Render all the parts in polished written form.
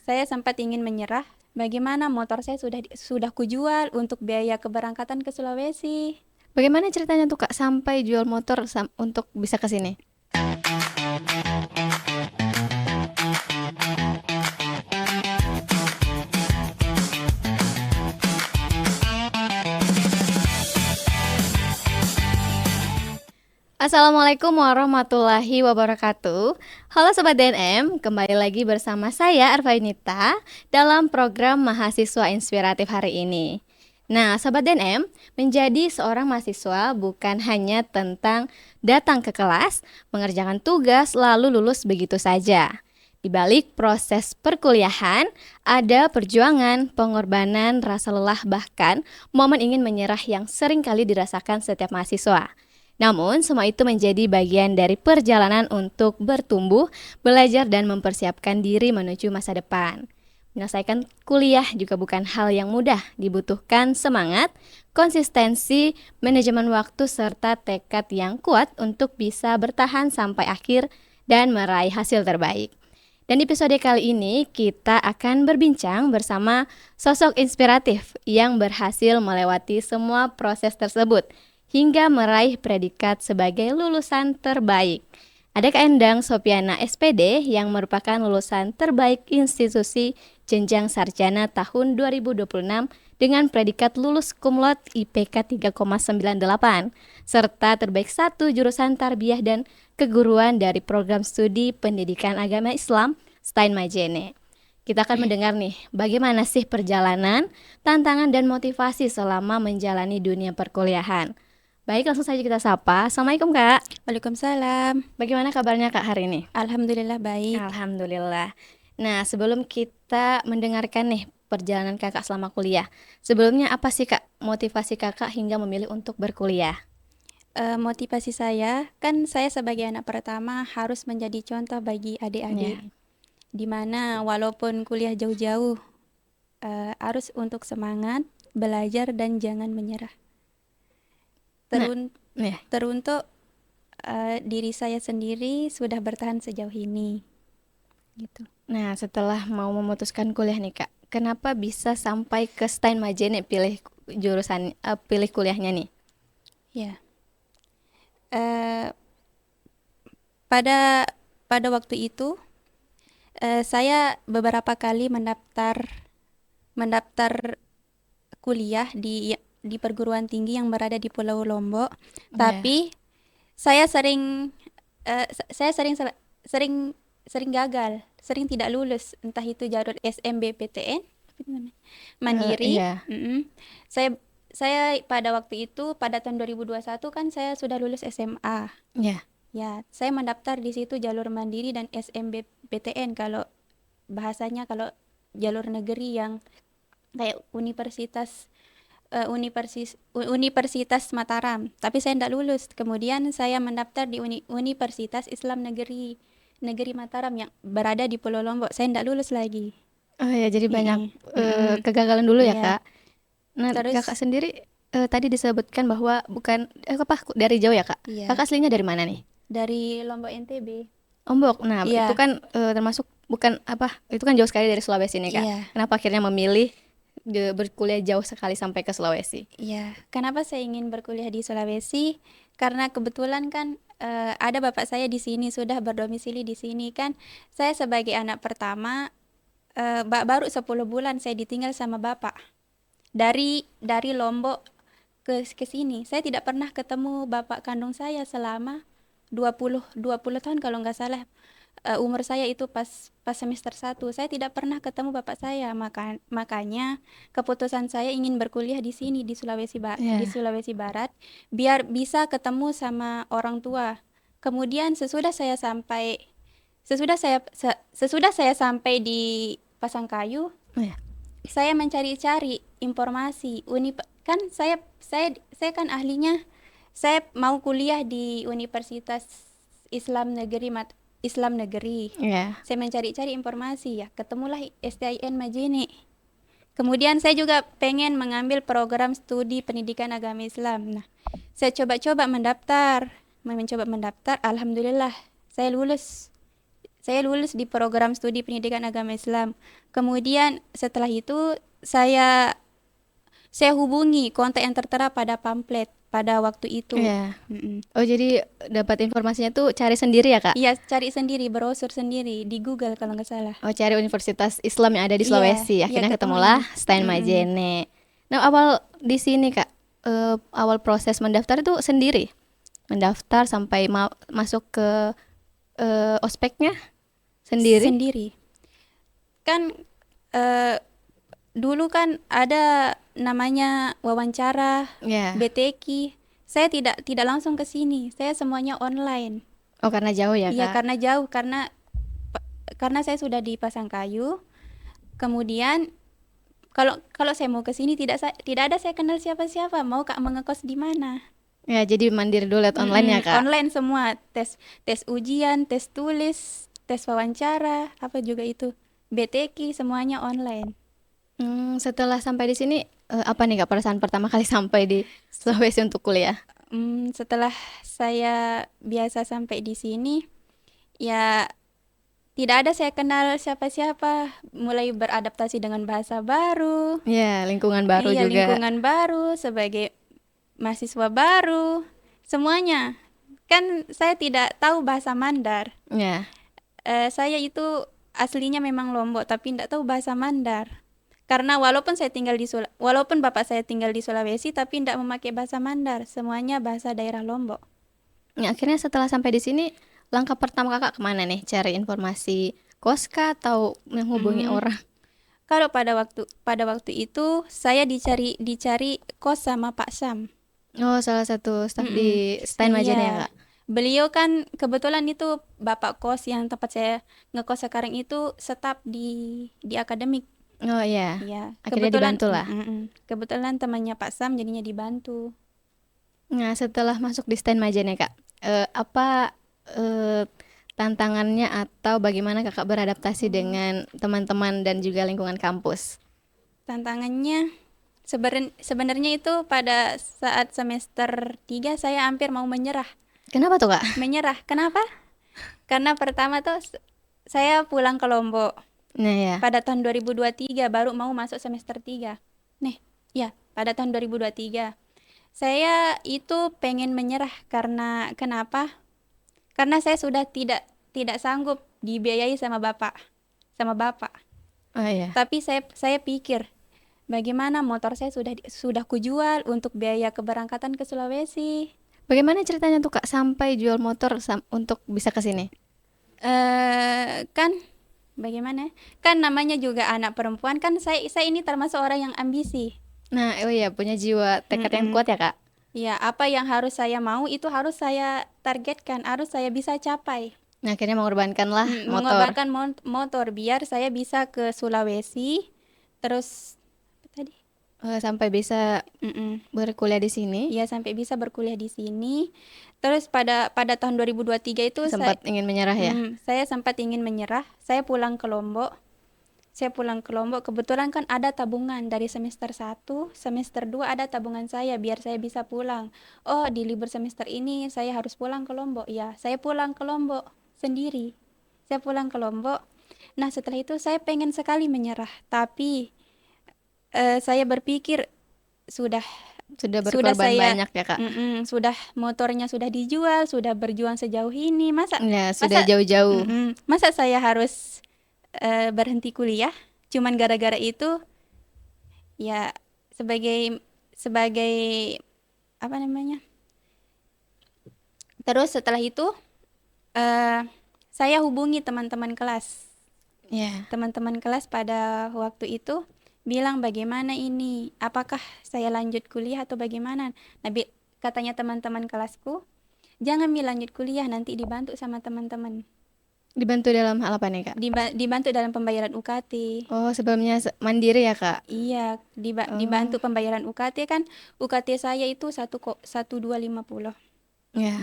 saya sempat ingin menyerah. Bagaimana motor saya sudah kujual untuk biaya keberangkatan ke Sulawesi. Bagaimana ceritanya tuh Kak sampai jual motor untuk bisa ke sini? Assalamualaikum warahmatullahi wabarakatuh. Halo Sobat DNM, kembali lagi bersama saya Arvainita dalam program Mahasiswa Inspiratif hari ini. Nah, Sobat DNM, menjadi seorang mahasiswa bukan hanya tentang datang ke kelas, mengerjakan tugas, lalu lulus begitu saja. Di balik proses perkuliahan, ada perjuangan, pengorbanan, rasa lelah, bahkan momen ingin menyerah yang sering kali dirasakan setiap mahasiswa. Namun, semua itu menjadi bagian dari perjalanan untuk bertumbuh, belajar, dan mempersiapkan diri menuju masa depan. Menyelesaikan kuliah juga bukan hal yang mudah, dibutuhkan semangat, konsistensi, manajemen waktu, serta tekad yang kuat untuk bisa bertahan sampai akhir dan meraih hasil terbaik. Dan di episode kali ini kita akan berbincang bersama sosok inspiratif yang berhasil melewati semua proses tersebut hingga meraih predikat sebagai lulusan terbaik. Ada Kak Endang Sopiana SPD yang merupakan lulusan terbaik institusi jenjang sarjana tahun 2026 dengan predikat lulus cum laude IPK 3,98 serta terbaik 1 jurusan tarbiyah dan keguruan dari program studi pendidikan agama Islam STAIN Majene. Kita akan mendengar nih bagaimana sih perjalanan, tantangan dan motivasi selama menjalani dunia perkuliahan. Baik, langsung saja kita sapa. Assalamualaikum Kak. Waalaikumsalam. Bagaimana kabarnya Kak hari ini? Alhamdulillah baik. Alhamdulillah. Nah, sebelum kita mendengarkan nih perjalanan Kakak selama kuliah, sebelumnya apa sih Kak motivasi Kakak hingga memilih untuk berkuliah? Motivasi saya, kan saya sebagai anak pertama harus menjadi contoh bagi Ya. adik-adik. Dimana walaupun kuliah jauh-jauh, harus untuk semangat, belajar, dan jangan menyerah. Nah, Terun- ya. Teruntuk diri saya sendiri sudah bertahan sejauh ini. Gitu. Nah, setelah mau memutuskan kuliah nih Kak, kenapa bisa sampai ke STAIN Majene pilih kuliahnya nih? Ya. Eh, pada waktu itu saya beberapa kali mendaftar kuliah di perguruan tinggi yang berada di Pulau Lombok, tapi saya sering sering gagal, sering tidak lulus, entah itu jalur SMBPTN Mandiri. Iya. Saya pada waktu itu pada tahun 2021 kan saya sudah lulus SMA. Ya. Ya, saya mendaftar di situ jalur mandiri dan SMBPTN kalau bahasanya, kalau jalur negeri yang kayak Universitas Mataram, tapi saya tidak lulus. Kemudian saya mendaftar di Universitas Islam Negeri Mataram yang berada di Pulau Lombok. Saya tidak lulus lagi. Oh ya, jadi banyak Mm-mm. kegagalan dulu ya Iya. Kak. Nah, Terus Kakak sendiri tadi disebutkan bahwa bukan dari jauh ya Kak. iya, Kakak aslinya dari mana nih? dari Lombok NTB. Lombok. Nah, Iya. itu kan termasuk bukan itu kan jauh sekali dari Sulawesi nih Kak. Iya. Kenapa akhirnya memilih berkuliah jauh sekali sampai ke Sulawesi? Iya, kenapa saya ingin berkuliah di Sulawesi? Karena kebetulan kan ada bapak saya di sini, sudah berdomisili di sini kan. Saya sebagai anak pertama, baru 10 bulan saya ditinggal sama bapak. Dari Lombok ke sini. Saya tidak pernah ketemu bapak kandung saya selama 20 tahun kalau nggak salah. Umur saya itu pas semester 1 saya tidak pernah ketemu bapak saya, makanya keputusan saya ingin berkuliah di sini di Iya. Sulawesi Barat biar bisa ketemu sama orang tua. Kemudian sesudah saya sampai di Pasangkayu, Iya. saya mencari-cari informasi kan saya kan ahlinya saya mau kuliah di Universitas Islam Negeri. Iya. Saya mencari-cari informasi, ya ketemulah STIN Majene. Kemudian saya juga pengen mengambil program studi pendidikan agama Islam. Nah, saya mencoba mendaftar. Alhamdulillah saya lulus Saya lulus di program studi pendidikan agama Islam. Kemudian setelah itu saya hubungi kontak yang tertera pada pamflet pada waktu itu. Iya. Mm-mm. Oh, jadi dapat informasinya tuh cari sendiri ya, Kak? Iya, cari sendiri, browser sendiri di Google kalau nggak salah. Oh, cari universitas Islam yang ada di Iya, Sulawesi. iya Akhirnya ketemunya. ketemulah Stein Mm-mm. Majene. Nah, awal di sini, Kak, awal proses mendaftar itu sendiri. Mendaftar sampai masuk ke ospeknya sendiri. Sendiri. Kan eh, dulu kan ada namanya wawancara Ya. BTQ. Saya tidak langsung ke sini. Saya semuanya online. Oh, karena jauh ya, Iya, Kak? karena jauh karena saya sudah di Pasangkayu. Kemudian kalau kalau saya mau ke sini tidak ada saya kenal siapa-siapa. Mau Kak mengekos di mana? Ya, jadi mandiri dulu lihat online ya, Kak? Online semua, tes tes ujian, tes tulis, tes wawancara, apa juga itu. BTQ semuanya online. Setelah sampai di sini, apa nih, Kak, perasaan pertama kali sampai di Sulawesi untuk kuliah? Setelah saya biasa sampai di sini, ya tidak ada saya kenal siapa-siapa, mulai beradaptasi dengan bahasa baru, Ya, lingkungan baru iya juga. lingkungan baru sebagai mahasiswa baru, semuanya. Kan saya tidak tahu bahasa Mandar. Ya. Saya itu aslinya memang Lombok, tapi tidak tahu bahasa Mandar. Karena walaupun bapak saya tinggal di Sulawesi, tapi tidak memakai bahasa Mandar. Semuanya bahasa daerah Lombok. Ya, akhirnya setelah sampai di sini, langkah pertama Kakak kemana nih? Cari informasi kos kah atau menghubungi Hmm, orang? Kalau pada waktu itu saya dicari kos sama Pak Sam. Oh, salah satu staf Mm-mm. di Stein Majene ya, Iya. Kak? Beliau kan kebetulan itu bapak kos yang tempat saya ngekos sekarang itu staf di akademik. Oh iya, Iya. akhirnya dibantu lah. Kebetulan temannya Pak Sam jadinya dibantu. Nah, setelah masuk di Stein Majene, Kak, apa eh, tantangannya atau bagaimana Kakak beradaptasi dengan teman-teman dan juga lingkungan kampus? Tantangannya sebenarnya itu pada saat semester 3 saya hampir mau menyerah. Kenapa tuh, Kak? Menyerah. Kenapa? Karena pertama tuh saya pulang ke Lombok Nah ya, pada tahun 2023 baru mau masuk semester 3. Nih, ya, pada tahun 2023. Saya itu pengen menyerah karena kenapa? Karena saya sudah tidak sanggup dibiayai sama bapak. Sama bapak. oh iya. Tapi saya pikir bagaimana motor saya sudah kujual untuk biaya keberangkatan ke Sulawesi. Bagaimana ceritanya tuh, Kak, sampai jual motor untuk bisa ke sini? Kan bagaimana? Kan namanya juga anak perempuan kan saya ini termasuk orang yang ambisi. Nah, oh iya, punya jiwa tekad yang Mm-mm. kuat ya, Kak? Ya, apa yang harus saya mau itu harus saya targetkan, harus saya bisa capai. Nah, akhirnya mengorbankanlah motor. Mengorbankan motor biar saya bisa ke Sulawesi. Terus apa tadi? Sampai bisa Mm-mm. berkuliah di sini, Ya, sampai bisa berkuliah di sini. Terus pada tahun 2023 itu sempat ingin menyerah ya? saya sempat ingin menyerah. Saya pulang ke Lombok. Kebetulan kan ada tabungan dari semester 1, semester 2 ada tabungan saya biar saya bisa pulang. Oh, di libur semester ini saya harus pulang ke Lombok. Ya, saya pulang ke Lombok sendiri. Saya pulang ke Lombok. Nah, setelah itu saya pengen sekali menyerah, tapi saya berpikir sudah Sudah sudah berkorban saya banyak ya, Kak? sudah motornya sudah dijual, sudah berjuang sejauh ini, Ya, sudah masa jauh-jauh. masa saya harus berhenti kuliah cuman gara-gara itu. Ya, sebagai sebagai apa namanya? Terus setelah itu eh saya hubungi teman-teman kelas. Ya. Teman-teman kelas pada waktu itu bilang bagaimana ini? Apakah saya lanjut kuliah atau bagaimana? Nah, katanya teman-teman kelasku, jangan lanjut kuliah nanti dibantu sama teman-teman. Dibantu dalam hal apa nih, Kak? Dibantu dalam pembayaran UKT. Oh, sebelumnya mandiri ya, Kak? Iya, Oh, dibantu pembayaran UKT kan. UKT saya itu 1,250. ya.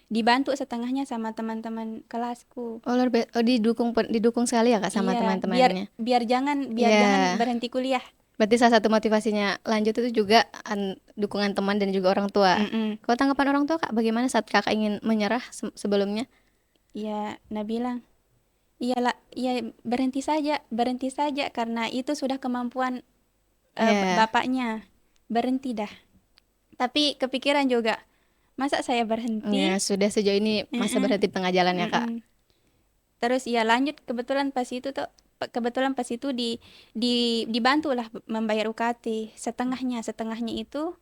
Dibantu setengahnya sama teman-teman kelasku. Oh, oh, didukung sekali ya, Kak, sama Iya, teman-temannya. biar jangan Ya. berhenti kuliah. Berarti salah satu motivasinya lanjut itu juga dukungan teman dan juga orang tua. Mm-mm. Kalau tanggapan orang tua, Kak, bagaimana saat Kakak ingin menyerah sebelumnya? Ya, nah bilang, Iyalah, ya berhenti saja karena itu sudah kemampuan Ya, bapaknya. Berhenti dah. Tapi kepikiran juga, masa saya ya berhenti? sudah sejauh ini masa Mm-mm, berhenti tengah jalan ya Kak. mm-mm. Terus ya lanjut kebetulan pas itu dibantu lah membayar UKT setengahnya itu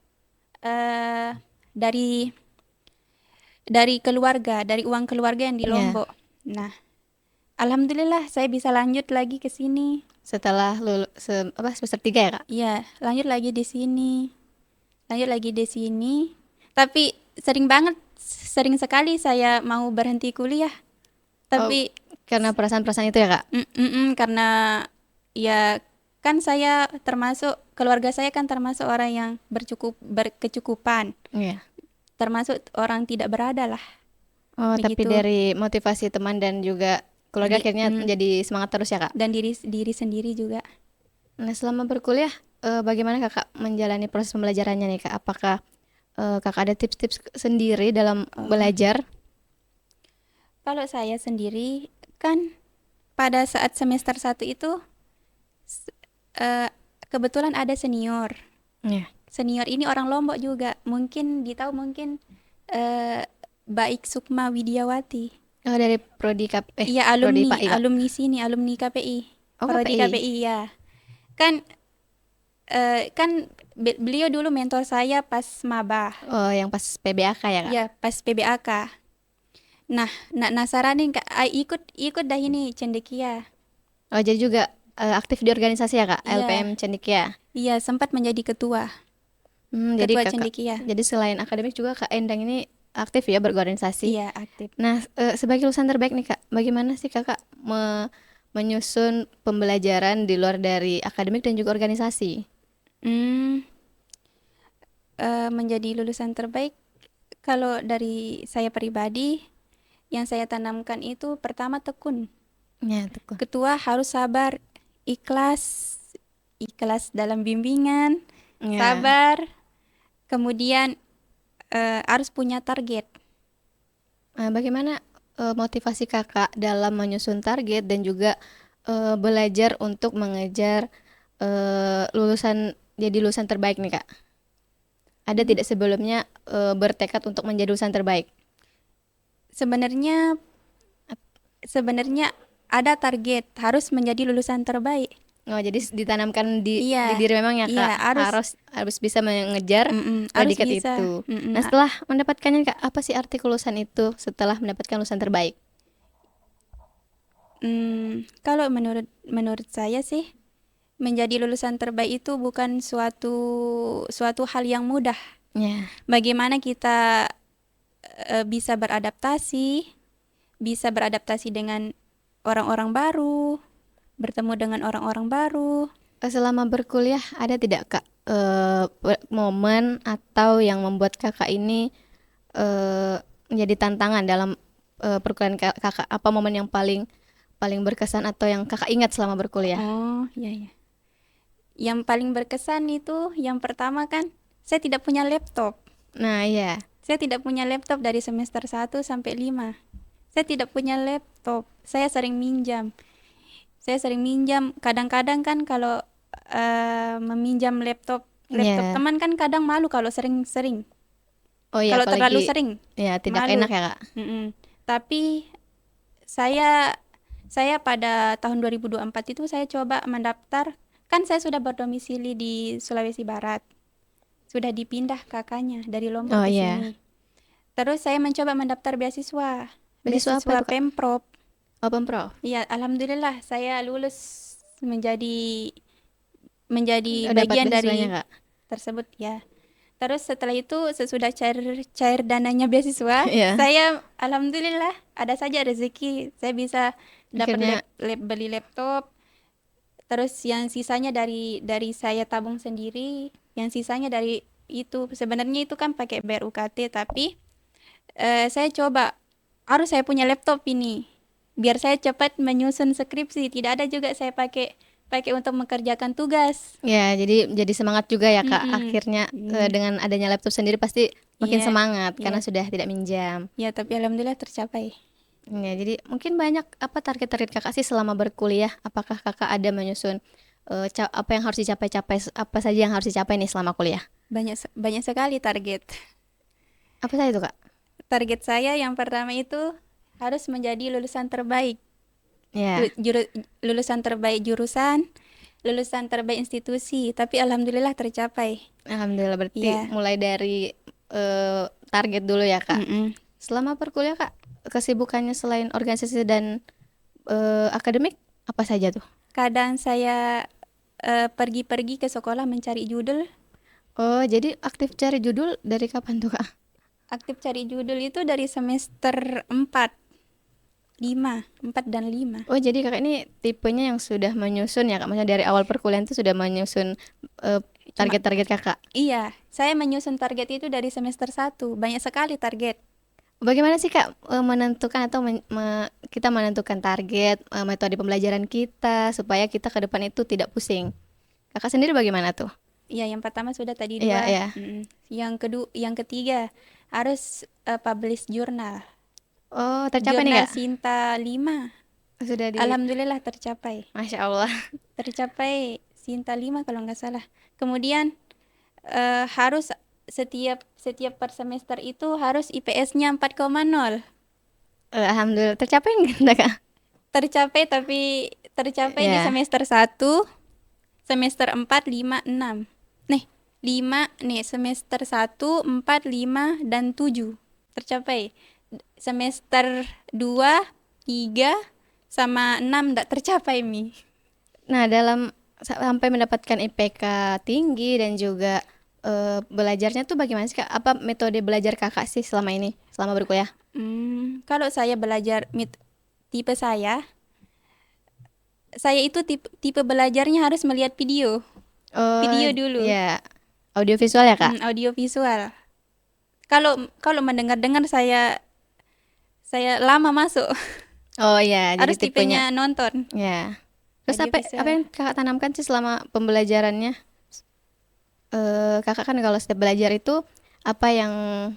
eh dari dari uang keluarga yang di Ya, Lombok. Nah, alhamdulillah saya bisa lanjut lagi ke sini. setelah semester 3 ya Kak. Iya, lanjut lagi di sini. Lanjut lagi di sini. Tapi sering sekali saya mau berhenti kuliah. Oh, Tapi karena perasaan-perasaan itu ya Kak. karena ya kan saya termasuk keluarga saya kan termasuk orang yang berkecukupan, Iya. termasuk orang tidak berada lah, Oh, tapi begitu. dari motivasi teman dan juga keluarga Di, akhirnya mm, jadi semangat terus ya Kak. dan diri sendiri juga. Nah, selama berkuliah, bagaimana Kakak menjalani proses pembelajarannya nih Kak? Apakah Kakak ada tips-tips sendiri dalam Oh, belajar? kalau saya sendiri kan pada saat semester 1 itu s- eh, kebetulan ada senior. Ya. Senior ini orang Lombok juga. Mungkin eh, Baik Sukma Widiawati. Oh, dari prodi Iya, prodi alumni, PAI Kak. alumni sini, alumni KPI. Oh, Prodi KPI. KPI ya. Kan beliau dulu mentor saya pas maba. Oh, yang pas PBAK ya Kak. Ya, pas PBAK. Nah, nak nasaranin Kak, ikut ikut dah ini cendekia. Oh, jadi juga aktif di organisasi ya Kak, Iya, LPM Cendekia. iya sempat menjadi Jadi ketua Kakak, cendekia. jadi selain akademik juga Kak Endang ini aktif ya berorganisasi. Iya, aktif. Nah, sebagai lulusan terbaik nih Kak, bagaimana sih Kakak menyusun pembelajaran di luar dari akademik dan juga organisasi? Hmm, menjadi lulusan terbaik kalau dari saya pribadi yang saya tanamkan itu pertama tekun. Ya, tekun. Ketua harus sabar, ikhlas, ikhlas dalam bimbingan, Ya, sabar, kemudian harus punya target. bagaimana motivasi Kakak dalam menyusun target dan juga belajar untuk mengejar jadi lulusan terbaik nih Kak? Ada Hmm. tidak sebelumnya bertekad untuk menjadi lulusan terbaik? Sebenarnya sebenarnya ada target harus menjadi lulusan terbaik. Oh, jadi ditanamkan di Iya, diri memang ya iya Kak, harus, harus harus bisa mengejar harus predikat bisa. itu. Nah, setelah mendapatkannya Kak, apa sih arti kelulusan itu setelah mendapatkan lulusan terbaik? Kalau menurut menurut saya sih menjadi lulusan terbaik itu bukan suatu suatu hal yang mudah. Ya, Bagaimana kita bisa beradaptasi dengan orang-orang baru, bertemu dengan orang-orang baru. selama berkuliah ada tidak Kak momen atau yang membuat Kakak ini menjadi tantangan dalam perkuliahan Kakak? Apa momen yang paling paling berkesan atau yang Kakak ingat selama berkuliah? Oh, iya ya. Yang paling berkesan itu yang pertama kan saya tidak punya laptop. Nah, iya. Saya tidak punya laptop dari semester 1 sampai 5. Saya tidak punya laptop. Saya sering minjam. Kadang-kadang kan kalau meminjam laptop Ya. teman kan kadang malu kalau sering-sering. Oh iya, Kalau terlalu apalagi sering, ya tidak enak malu. ya Kak. Mm-mm. Tapi saya saya pada tahun 2024 itu saya coba mendaftar. Kan saya sudah berdomisili di Sulawesi Barat. Sudah dipindah kakaknya dari Lombok Oh ke iya. sini. Terus saya mencoba mendaftar beasiswa, Beasiswa apa beasiswa itu Kak? Pemprov. Open Pro. Ya, alhamdulillah saya lulus menjadi menjadi Oh, dapat bagian beasiswanya dari Kak. tersebut ya. Terus setelah itu sesudah cair cair dananya beasiswa, Iya. saya alhamdulillah ada saja rezeki saya bisa dapat Akhirnya beli laptop. Terus yang sisanya dari saya tabung sendiri, yang sisanya dari itu sebenarnya itu kan pakai bayar UKT tapi saya coba harus saya punya laptop ini biar saya cepat menyusun skripsi. Tidak ada juga saya pakai pakai untuk mengerjakan tugas. ya jadi semangat juga ya Kak. Mm-mm. Akhirnya Iya, dengan adanya laptop sendiri pasti makin iya, semangat iya, karena sudah tidak minjam. iya, tapi alhamdulillah tercapai. Ya, jadi mungkin banyak apa target-target Kakak sih selama berkuliah? Apakah Kakak ada menyusun apa yang harus dicapai-capai, apa saja yang harus dicapai nih selama kuliah? Banyak sekali target. Apa saja itu, Kak? Target saya yang pertama itu harus menjadi lulusan terbaik. Ya, Lulusan terbaik jurusan, lulusan terbaik institusi, tapi alhamdulillah tercapai. alhamdulillah berarti Iya. mulai dari target dulu ya, Kak. Mm-mm. Selama berkuliah, Kak, kesibukannya selain organisasi dan akademik apa saja tuh? Kadang saya pergi-pergi ke sekolah mencari judul. Oh, jadi aktif cari judul dari kapan tuh, Kak? Aktif cari judul itu dari semester 4, 5, 4 dan 5. Oh, jadi Kakak ini tipenya yang sudah menyusun ya, Kak? Maksudnya dari awal perkuliahan itu sudah menyusun eh, Cuma target-target Kakak. iya, saya menyusun target itu dari semester 1. Banyak sekali target. Bagaimana sih, Kak, menentukan atau kita menentukan target, metode pembelajaran kita supaya kita ke depan itu tidak pusing? Kakak sendiri bagaimana tuh? Iya, yang pertama sudah tadi Iya, 2. iya. Yang ketiga harus publish jurnal. Oh, tercapai nih, Jurnal Kak? Sinta 5. Sudah di Alhamdulillah tercapai. Masya Allah. Tercapai Sinta 5 kalau nggak salah. Kemudian harus setiap setiap per semester itu harus IPS-nya 4,0. Alhamdulillah. Tercapai nggak, Kak? Tercapai di Ya. semester 1, semester 4, 5, 6. Nih, 5 nih semester 1, 4, 5 dan 7. Tercapai. Semester 2, 3 sama 6 enggak tercapai Mi. Nah, dalam sampai mendapatkan IPK tinggi dan juga belajarnya tuh bagaimana sih, Kak? Apa metode belajar Kakak sih selama ini, selama berkuliah? Kalau saya belajar tipe saya itu tipe belajarnya harus melihat video. Oh, Video dulu. ya. Audiovisual ya, Kak? Audio visual. Kalau kalau mendengar-dengar saya lama masuk. Oh ya, jadi Harus tipenya tipenya nonton ya. Terus audio apa visual. yang Kakak tanamkan sih selama pembelajarannya? Kakak kan kalau setiap belajar itu apa yang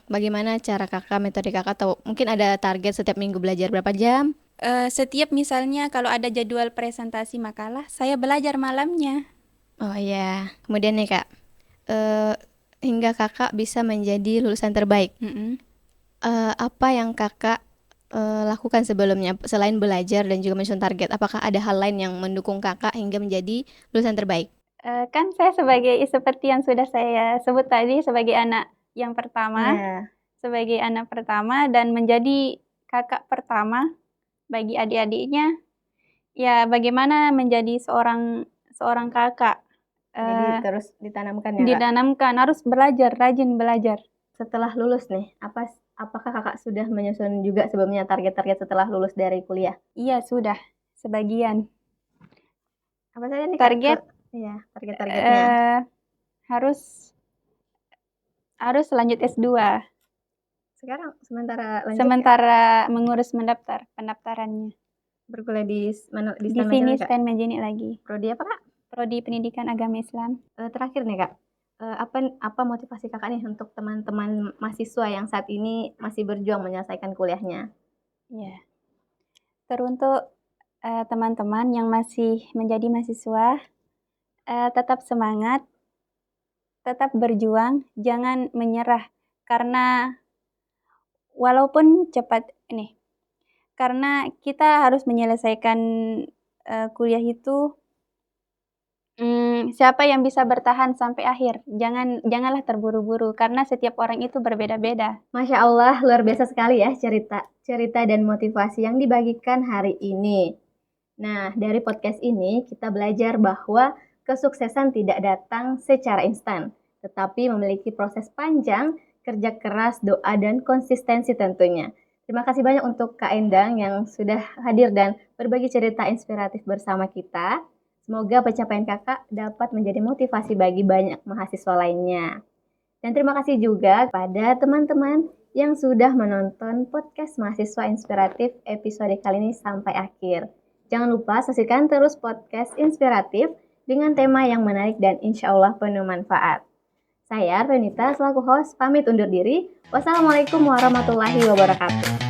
bagaimana cara Kakak, metode Kakak atau mungkin ada target setiap minggu belajar berapa jam? Setiap misalnya kalau ada jadwal presentasi makalah, saya belajar malamnya. Oh iya. Kemudian nih, Kak, eh, hingga Kakak bisa menjadi lulusan terbaik. Mm-mm. Apa yang Kakak lakukan sebelumnya selain belajar dan juga menyusun target? Apakah ada hal lain yang mendukung Kakak hingga menjadi lulusan terbaik? Kan saya seperti yang sudah saya sebut tadi Ya, sebagai anak pertama dan menjadi kakak pertama bagi adik-adiknya. Ya, bagaimana menjadi seorang seorang kakak? jadi Eh, terus ditanamkan ya, Kak. Ditanamkan harus belajar, rajin belajar. Setelah lulus nih, apakah Kakak sudah menyusun juga sebelumnya target-target setelah lulus dari kuliah? Iya, sudah sebagian. Apa saja nih, Kak? Target Iya, target-targetnya. eh, harus harus lanjut S2. Sekarang sementara lanjut, Kak, Sementara mengurus pendaftarannya. berkuliah di Di STAN sini Nasional, Kak. Stand Majenik lagi. Prodi apa, Kak? Prodi Pendidikan Agama Islam. Terakhir nih, Kak. Apa motivasi Kakak nih untuk teman-teman mahasiswa yang saat ini masih berjuang menyelesaikan kuliahnya? Ya. Teruntuk teman-teman yang masih menjadi mahasiswa, tetap semangat, tetap berjuang, jangan menyerah. Karena walaupun cepat ini, karena kita harus menyelesaikan kuliah itu, siapa yang bisa bertahan sampai akhir? Janganlah terburu-buru karena setiap orang itu berbeda-beda. Masya Allah, luar biasa sekali ya cerita dan motivasi yang dibagikan hari ini. Nah, dari podcast ini kita belajar bahwa kesuksesan tidak datang secara instan, tetapi memiliki proses panjang, kerja keras, doa, dan konsistensi tentunya. Terima kasih banyak untuk Kak Endang yang sudah hadir dan berbagi cerita inspiratif bersama kita. Semoga pencapaian Kakak dapat menjadi motivasi bagi banyak mahasiswa lainnya. Dan terima kasih juga kepada teman-teman yang sudah menonton podcast Mahasiswa Inspiratif episode kali ini sampai akhir. Jangan lupa saksikan terus podcast inspiratif dengan tema yang menarik dan insya Allah penuh manfaat. Saya Renita selaku host pamit undur diri. Wassalamualaikum warahmatullahi wabarakatuh.